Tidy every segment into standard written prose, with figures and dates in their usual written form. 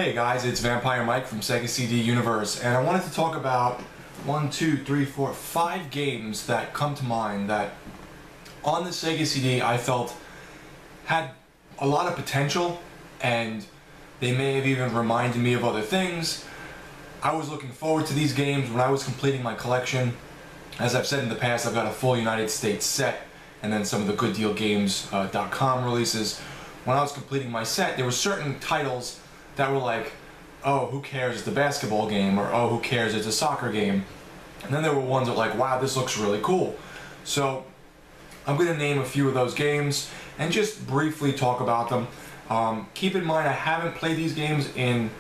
Hey guys, it's Vampire Mike from Sega CD Universe, and I wanted to talk about 5 games that come to mind that on the Sega CD I felt had a lot of potential, and they may have even reminded me of other things. I was looking forward to these games when I was completing my collection. As I've said in the past, I've got a full United States set and then some of the GoodDealGames.com releases. When I was completing my set, there were certain titles that were like, oh, who cares, it's a basketball game, or oh, who cares, it's a soccer game. And then there were ones that were like, wow, this looks really cool. So I'm going to name a few of those games and just briefly talk about them. Keep in mind, I haven't played these games in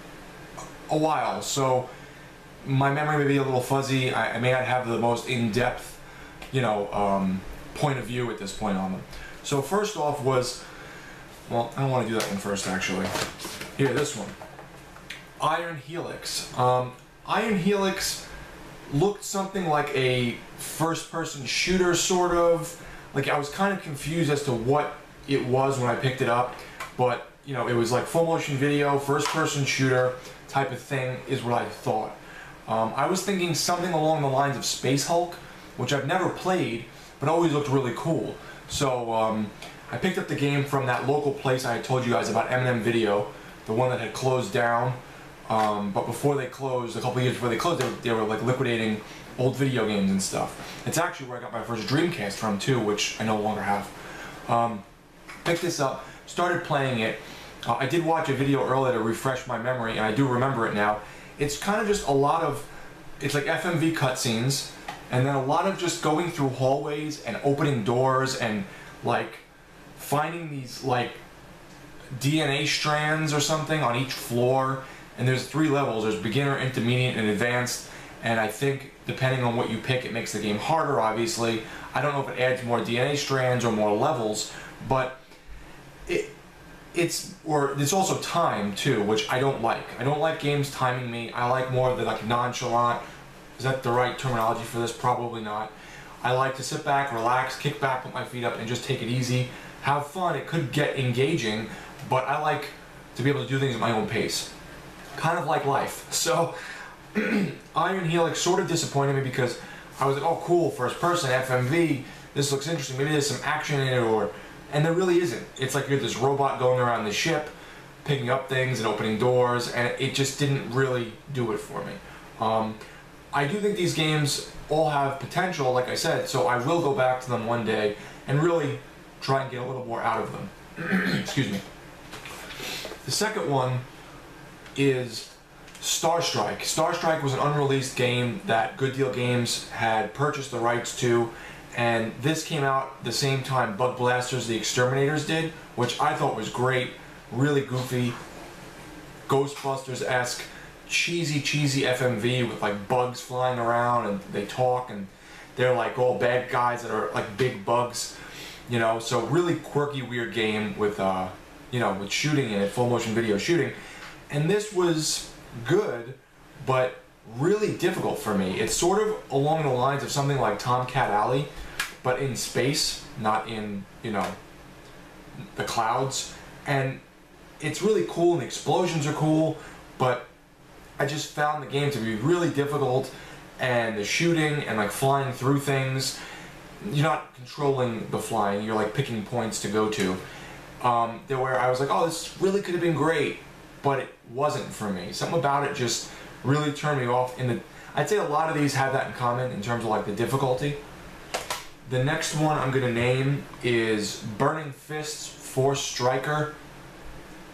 a while, so my memory may be a little fuzzy. I may not have the most in-depth, point of view at this point on them. So first off was, well, I don't want to do that one first actually. Here, this one. Iron Helix. Iron Helix looked something like a first-person shooter, sort of. Like, I was kind of confused as to what it was when I picked it up, but, it was like full-motion video, first-person shooter type of thing is what I thought. I was thinking something along the lines of Space Hulk, which I've never played, but always looked really cool. So, I picked up the game from that local place I had told you guys about, M&M Video, the one that had closed down. But before they closed, a couple of years before they closed, they were like liquidating old video games and stuff. It's actually where I got my first Dreamcast from too, which I no longer have. Picked this up, started playing it. I did watch a video earlier to refresh my memory, and I do remember it now. It's kind of just a lot of, it's like FMV cutscenes, and then a lot of just going through hallways and opening doors and like finding these like DNA strands or something on each floor. And there's 3 levels. There's beginner, intermediate, and advanced. And I think depending on what you pick, it makes the game harder, obviously. I don't know if it adds more DNA strands or more levels, but it's also time too, which I don't like. I don't like games timing me. I like more of the like nonchalant. Is that the right terminology for this? Probably not. I like to sit back, relax, kick back, put my feet up, and just take it easy. Have fun. It could get engaging, but I like to be able to do things at my own pace. Kind of like life. So Iron Helix sort of disappointed me because I was like, oh cool, first person, FMV, this looks interesting, maybe there's some action in it, and there really isn't. It's like you're this robot going around the ship, picking up things and opening doors, and it just didn't really do it for me. I do think these games all have potential, like I said, so I will go back to them one day and really try and get a little more out of them. Excuse me. The second one is Star Strike. Star Strike was an unreleased game that Good Deal Games had purchased the rights to, and this came out the same time Bug Blasters The Exterminators did, which I thought was great, really goofy, Ghostbusters-esque, cheesy FMV with like bugs flying around and they talk and they're like all bad guys that are like big bugs, so really quirky, weird game with with shooting in it, full motion video shooting. And this was good, but really difficult for me. It's sort of along the lines of something like Tomcat Alley, but in space, not in, the clouds. And it's really cool, and the explosions are cool, but I just found the game to be really difficult, and the shooting and like flying through things, you're not controlling the flying, you're like picking points to go to. Where I was like, oh, this really could have been great, but it wasn't for me. Something about it just really turned me off. I'd say a lot of these have that in common in terms of like the difficulty. The next one I'm going to name is Burning Fists Force Striker,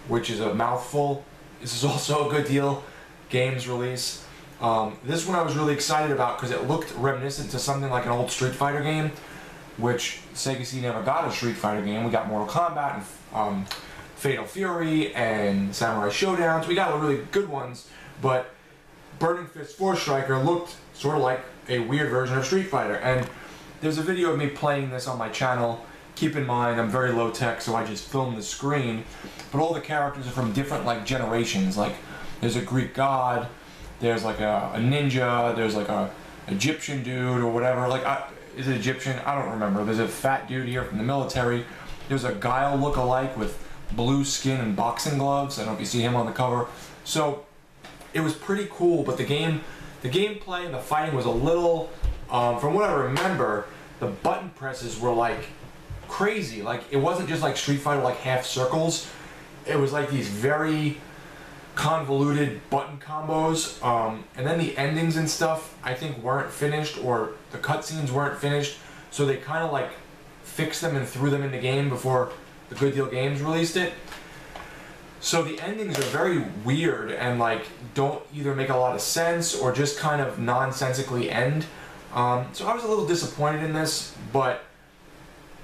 which is a mouthful. This is also a Good Deal Games release. This one I was really excited about because it looked reminiscent to something like an old Street Fighter game, which Sega CD never got a Street Fighter game. We got Mortal Kombat and Fatal Fury and Samurai Showdowns. We got really good ones, but Burning Fist Force Striker looked sort of like a weird version of Street Fighter. And there's a video of me playing this on my channel. Keep in mind, I'm very low tech, so I just filmed the screen. But all the characters are from different like generations. Like there's a Greek god, there's like a ninja, there's like a Egyptian dude or whatever. Like is it Egyptian? I don't remember. There's a fat dude here from the military. There's a Guile look-alike with blue skin and boxing gloves. I don't know if you see him on the cover. So it was pretty cool, but the gameplay and the fighting was a little, from what I remember, the button presses were like crazy. Like it wasn't just like Street Fighter, like half circles. It was like these very convoluted button combos, and then the endings and stuff I think weren't finished, or the cutscenes weren't finished, so they kind of like fixed them and threw them in the game before the Good Deal Games released it. So the endings are very weird and like don't either make a lot of sense or just kind of nonsensically end. So I was a little disappointed in this, but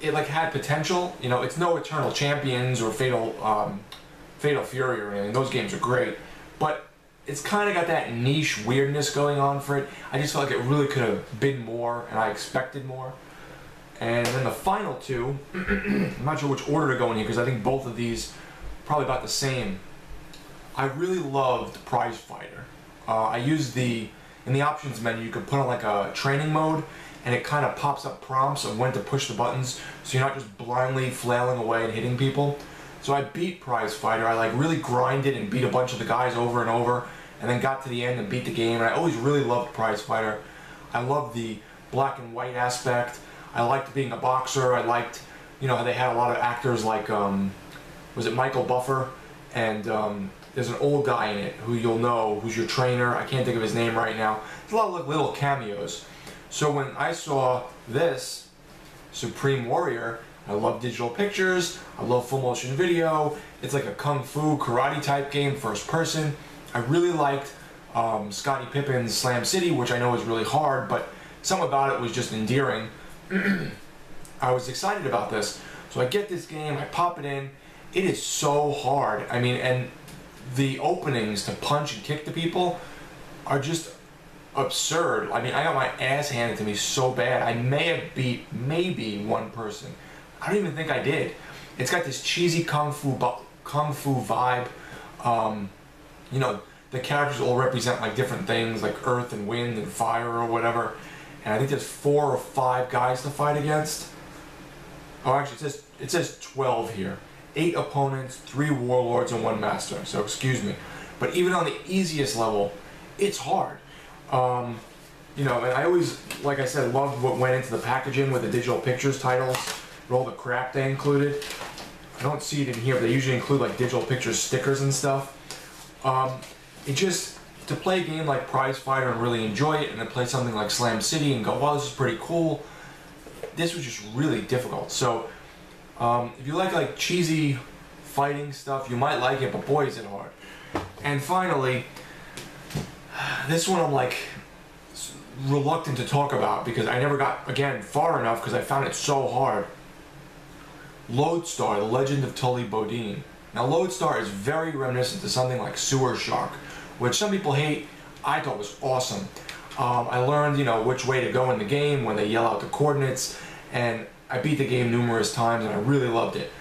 it like had potential. You know, it's no Eternal Champions or Fatal Fury or anything. Those games are great, but it's kind of got that niche weirdness going on for it. I just felt like it really could have been more, and I expected more. And then the final two, I'm not sure which order to go in here because I think both of these are probably about the same. I really loved Prize Fighter. I used in the options menu, you could put on like a training mode, and it kind of pops up prompts of when to push the buttons, so you're not just blindly flailing away and hitting people. So I beat Prize Fighter. I like really grinded and beat a bunch of the guys over and over, and then got to the end and beat the game. And I always really loved Prize Fighter. I loved the black and white aspect. I liked being a boxer. I liked, you know, how they had a lot of actors like, was it Michael Buffer? And there's an old guy in it who you'll know, who's your trainer. I can't think of his name right now. There's a lot of like, little cameos. So when I saw this, Supreme Warrior, I love digital pictures, I love full motion video, it's like a kung fu karate type game, first person. I really liked Scottie Pippen's Slam City, which I know is really hard, but something about it was just endearing. I was excited about this. So I get this game, I pop it in, it is so hard. I mean, and the openings to punch and kick the people are just absurd. I mean, I got my ass handed to me so bad. I may have beat maybe one person. I don't even think I did. It's got this cheesy kung fu vibe. You know, the characters all represent like different things, like earth and wind and fire or whatever. And I think there's 4 or 5 guys to fight against. Oh, actually, it says 12 here. 8 opponents, 3 warlords, and 1 master. So excuse me, but even on the easiest level, it's hard. You know, and I always, like I said, loved what went into the packaging with the digital pictures titles. All the crap they included. I don't see it in here, but they usually include like digital pictures, stickers and stuff. It just, to play a game like Prize Fighter and really enjoy it, and then play something like Slam City and go, wow, this is pretty cool, this was just really difficult. So if you like cheesy fighting stuff, you might like it, but boy is it hard. And finally, this one I'm like reluctant to talk about because I never got, again, far enough because I found it so hard. Lodestar, The Legend of Tully Bodine. Now Lodestar is very reminiscent to something like Sewer Shark, which some people hate. I thought was awesome. I learned, you know, which way to go in the game when they yell out the coordinates, and I beat the game numerous times and I really loved it.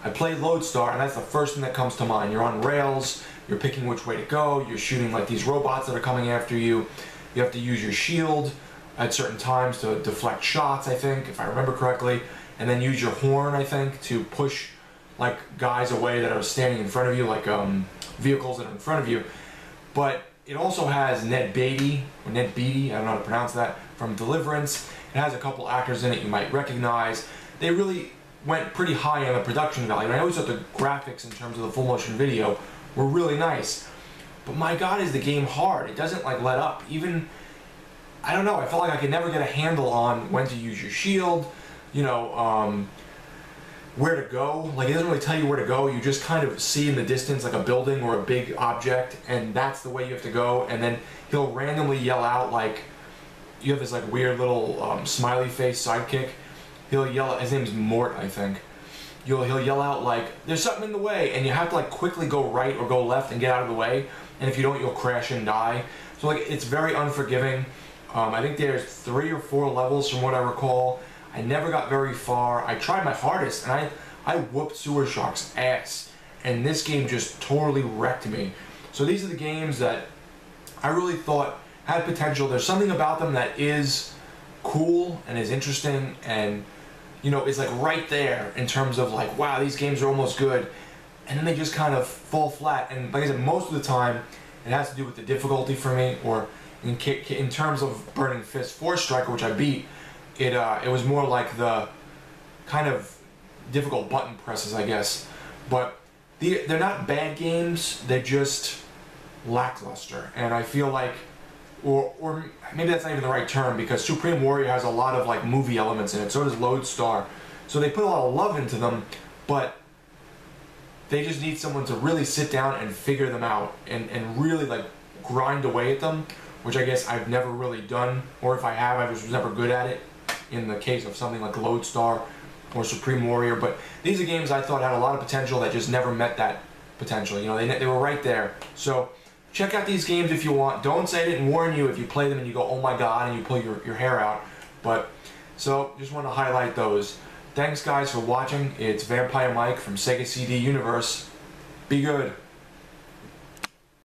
I played Lodestar and that's the first thing that comes to mind. You're on rails, you're picking which way to go, you're shooting like these robots that are coming after you. You have to use your shield at certain times to deflect shots, I think, if I remember correctly. And then use your horn, I think, to push like guys away that are standing in front of you, like vehicles that are in front of you. But it also has Ned Beatty, I don't know how to pronounce that, from Deliverance. It has a couple actors in it you might recognize. They really went pretty high on the production value. And I always thought the graphics in terms of the full motion video were really nice. But my God, is the game hard. It doesn't like let up. Even, I don't know, I felt like I could never get a handle on when to use your shield, you know, where to go. Like, it doesn't really tell you where to go. You just kind of see in the distance like a building or a big object, and that's the way you have to go. And then he'll randomly yell out, like, you have this like weird little smiley face sidekick. He'll yell out, his name's Mort, I think. He'll yell out like, there's something in the way, and you have to like quickly go right or go left and get out of the way. And if you don't, you'll crash and die. So like, it's very unforgiving. I think there's 3 or 4 levels from what I recall. I never got very far. I tried my hardest, and I whooped Sewer Shark's ass. And this game just totally wrecked me. So these are the games that I really thought had potential. There's something about them that is cool and is interesting and, you know, is like right there in terms of like, wow, these games are almost good. and then they just kind of fall flat. And like I said, most of the time it has to do with the difficulty for me, or in terms of Burning Fist Force Striker, which I beat, it was more like the kind of difficult button presses, I guess. But they're not bad games, they're just lackluster. And I feel like, or maybe that's not even the right term, because Supreme Warrior has a lot of like movie elements in it, so does Lodestar. So they put a lot of love into them, but they just need someone to really sit down and figure them out and really like grind away at them, which I guess I've never really done, or if I have, I just was never good at it in the case of something like Lodestar or Supreme Warrior. But these are games I thought had a lot of potential that just never met that potential. You know, they were right there. So check out these games if you want. Don't say I didn't warn you if you play them and you go, oh my god, and you pull your hair out. But, so, just want to highlight those. Thanks guys for watching. It's Vampire Mike from Sega CD Universe. Be good.